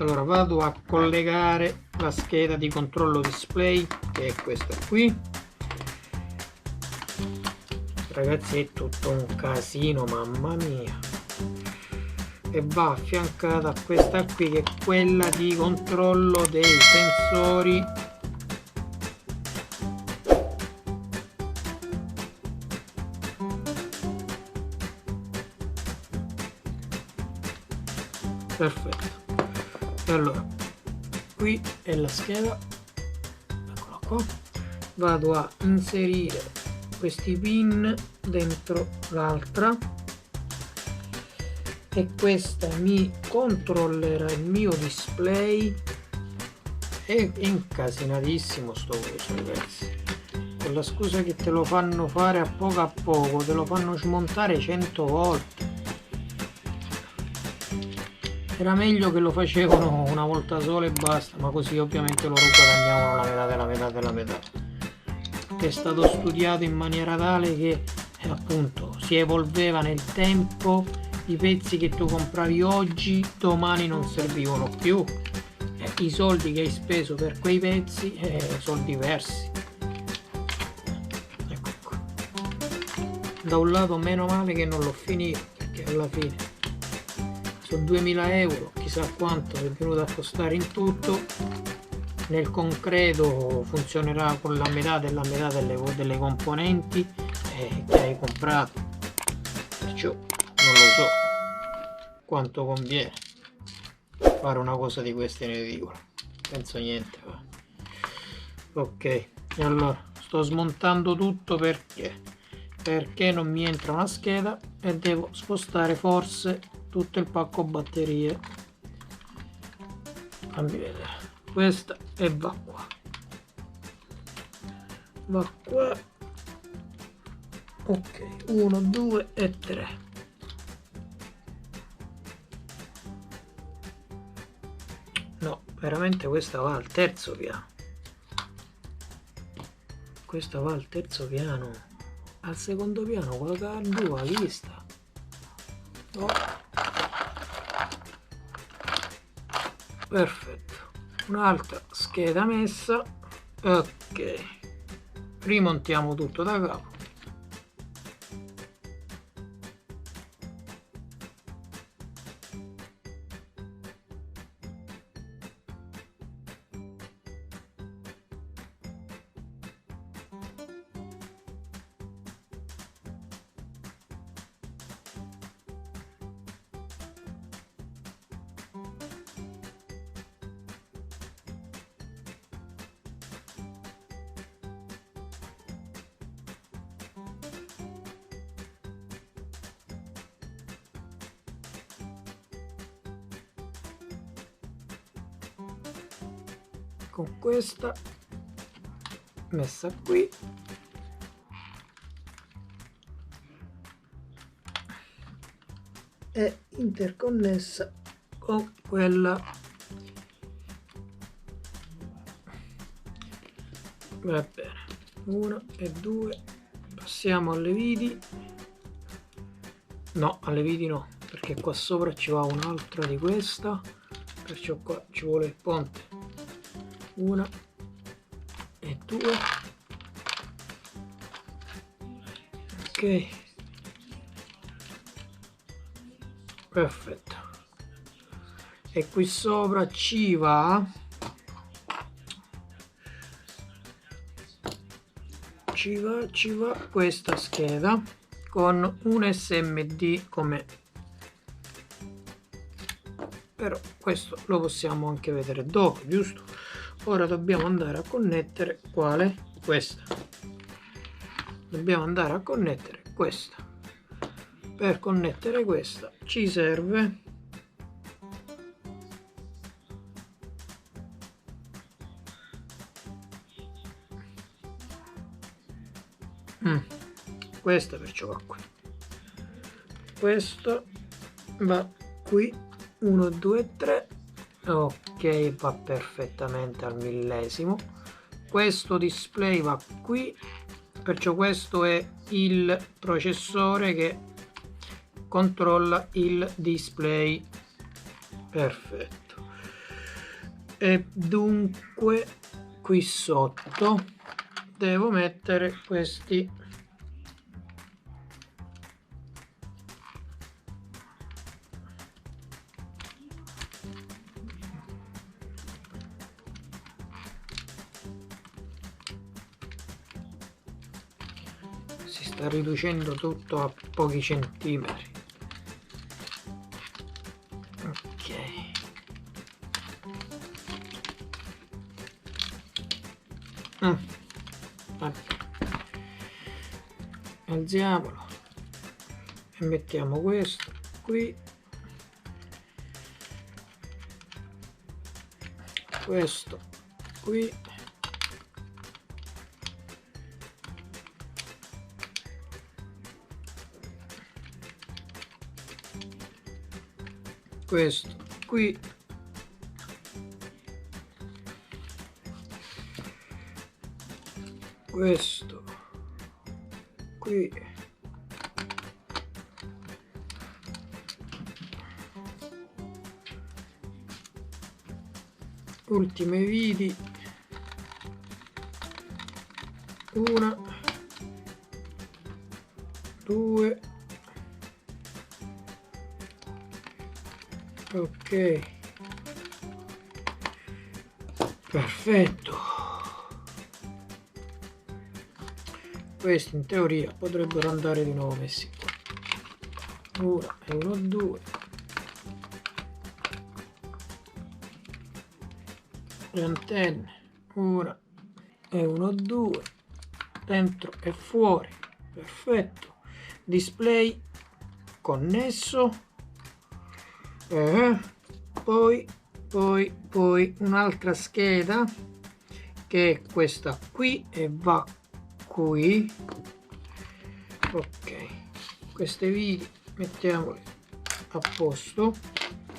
Allora vado a collegare la scheda di controllo display, che è questa qui. Ragazzi, è tutto un casino, mamma mia, e va affiancata a questa qui, che è quella di controllo dei sensori perfetto. E allora qui è la scheda, eccola qua. Vado a inserire questi pin dentro l'altra e questa mi controllerà il mio display. È incasinatissimo sto coso, ragazzi, con la scusa che te lo fanno fare a poco, te lo fanno smontare 100 volte. Era meglio che lo facevano una volta sola e basta, ma così ovviamente loro guadagnavano la metà della metà della metà. Che è stato studiato in maniera tale che appunto si evolveva nel tempo, i pezzi che tu compravi oggi domani non servivano più, i soldi che hai speso per quei pezzi sono diversi. Ecco qua. Da un lato meno male che non l'ho finito, perché alla fine sono 2000 euro, chissà quanto è venuto a costare in tutto. Nel concreto funzionerà con la metà delle componenti che hai comprato, perciò non lo so quanto conviene fare una cosa di queste in edicola, penso niente. Ok, e allora sto smontando tutto perché non mi entra una scheda e devo spostare forse tutto il pacco batterie. Fammi vedere questa e va qua, ok, 1 2 e 3. No, veramente questa va al terzo piano, al secondo piano quella che ha due vista. No. Perfetto, un'altra scheda messa. Ok, rimontiamo tutto da capo. Con questa messa qui è interconnessa con quella. Va bene, 1 e 2. Passiamo alle viti. No, alle viti no, perché qua sopra ci va un'altra di questa, perciò qua ci vuole il ponte. 1 e 2. Ok, perfetto. E qui sopra ci va questa scheda con un SMD come, però questo lo possiamo anche vedere dopo, giusto? Ora dobbiamo andare a connettere quale? Questa. Dobbiamo andare a connettere questa. Per connettere questa ci serve questa, perciò va qui. Questo va qui, 1 2 3. Ok, va perfettamente al millesimo. Questo display va qui, perciò questo è il processore che controlla il display. Perfetto. e dunque qui sotto devo mettere questi si sta riducendo tutto a pochi centimetri. Ok, alziamolo e mettiamo questo qui, questo qui, questo qui, questo qui, ultime viti, una, due, ok, perfetto. Questi in teoria potrebbero andare di nuovo messi qua. 1 e 1, 2. Le antenne 1 e 1, 2, dentro e fuori, perfetto. Display connesso, poi un'altra scheda che è questa qui e va qui. Ok, queste viti mettiamole a posto,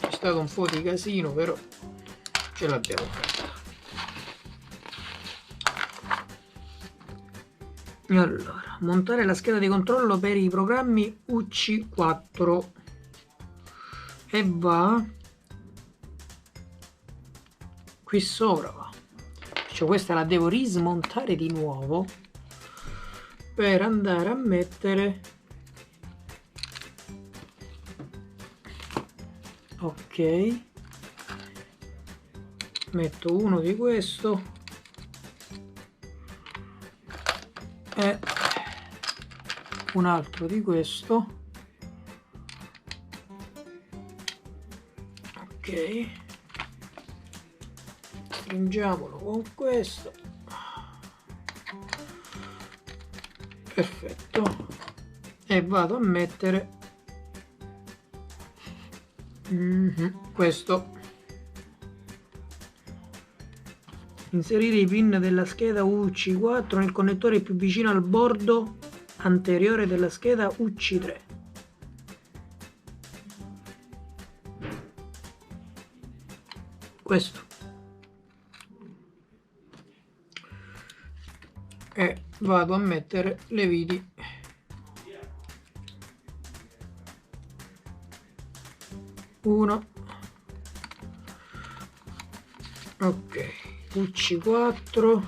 c'è stato un po' di casino però ce l'abbiamo fatta. Allora, montare la scheda di controllo per i programmi UC4 e va qui sopra, va. Cioè questa la devo rismontare di nuovo per andare a mettere, ok, metto uno di questo e un altro di questo, ok, stringiamolo con questo, perfetto, e vado a mettere questo. Inserire i pin della scheda UC4 nel connettore più vicino al bordo anteriore della scheda UC3. Questo. E vado a mettere le viti. Uno. Ok. UC4.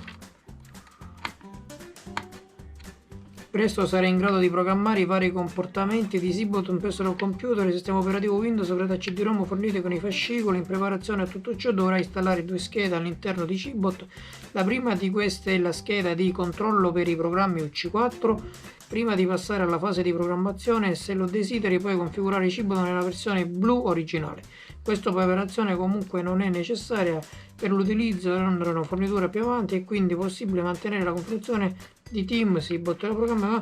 Presto sarà in grado di programmare i vari comportamenti di SeaBot presso il computer e il sistema operativo Windows avrete CD-ROM fornite con i fascicoli. In preparazione a tutto ciò dovrà installare due schede all'interno di SeaBot. La prima di queste è la scheda di controllo per i programmi UC4. Prima di passare alla fase di programmazione, se lo desideri, puoi configurare SeaBot nella versione blu originale. Questa operazione comunque non è necessaria per l'utilizzo di una fornitura più avanti, e quindi è possibile mantenere la configurazione di Team SeaBot del programma.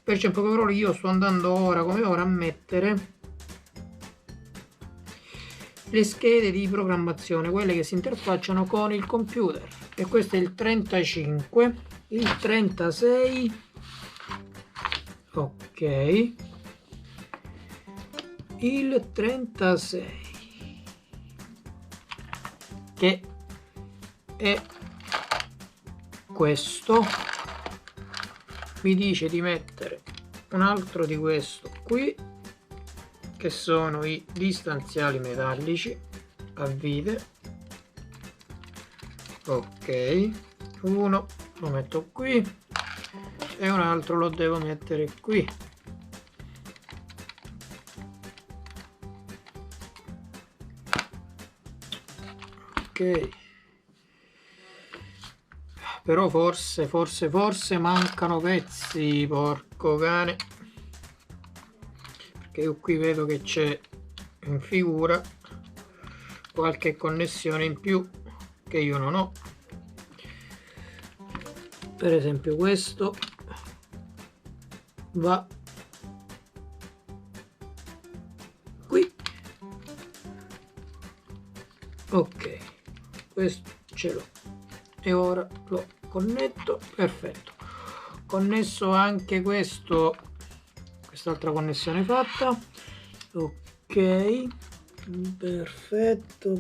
Perciò in poche parole io sto andando ora come ora a mettere le schede di programmazione, quelle che si interfacciano con il computer, e questo è il 35, il 36, ok, il 36 che è questo. Mi dice di mettere un altro di questo qui, che sono i distanziali metallici a vite, ok, uno lo metto qui e un altro lo devo mettere qui. Ok, però forse mancano pezzi, porco cane, perché io qui vedo che c'è in figura qualche connessione in più che io non ho. Per esempio questo va qui, ok, questo ce l'ho e ora lo connetto, perfetto, connesso anche questo, quest'altra connessione fatta, ok, perfetto.